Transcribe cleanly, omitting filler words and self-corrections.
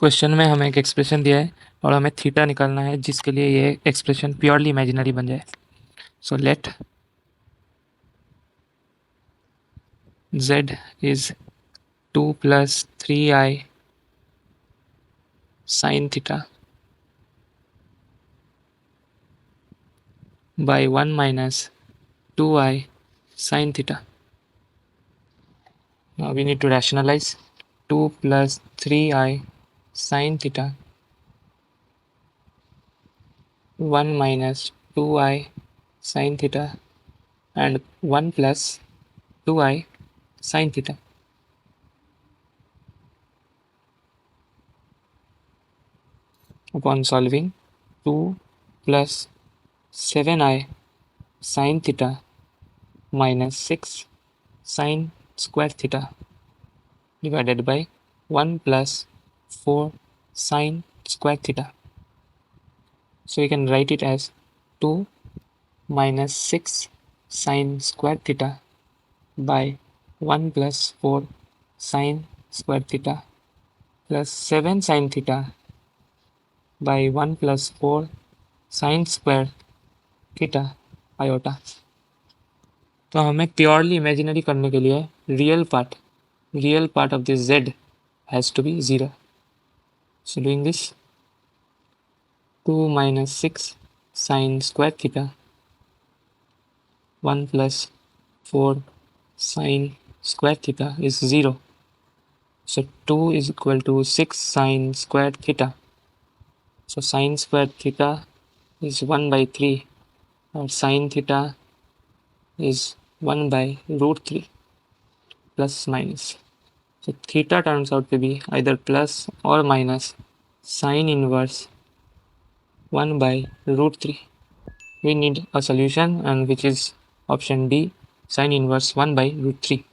Question में हमें एक एक्सप्रेशन दिया है और हमें थीटा निकालना है जिसके लिए ये एक्सप्रेशन प्योरली इमेजिनरी बन जाए. So let z is 2 plus 3i sin theta by 1 minus 2i sin theta. Now we need to rationalize 2 plus 3i sin theta 1 minus 2i sin theta and 1 plus 2i sin theta. Upon solving, 2 plus 7i sin theta minus 6 sin square theta divided by 1 plus 4 sin square theta. So you can write it as 2 minus 6 sin square theta by 1 plus 4 sin square theta plus 7 sin theta by 1 plus 4 sin square theta iota. तो हमें purely imaginary करने के लिए real part of this z has to be 0. So doing this, 2 minus 6 sin square theta 1 plus 4 sin square theta is 0. So 2 is equal to 6 sin square theta. So sin square theta is 1 by 3 or sin theta is 1 by root 3 plus minus. So theta turns out to be either plus or minus sin inverse 1 by root 3. We need a solution, and which is option D, sin inverse 1 by root 3.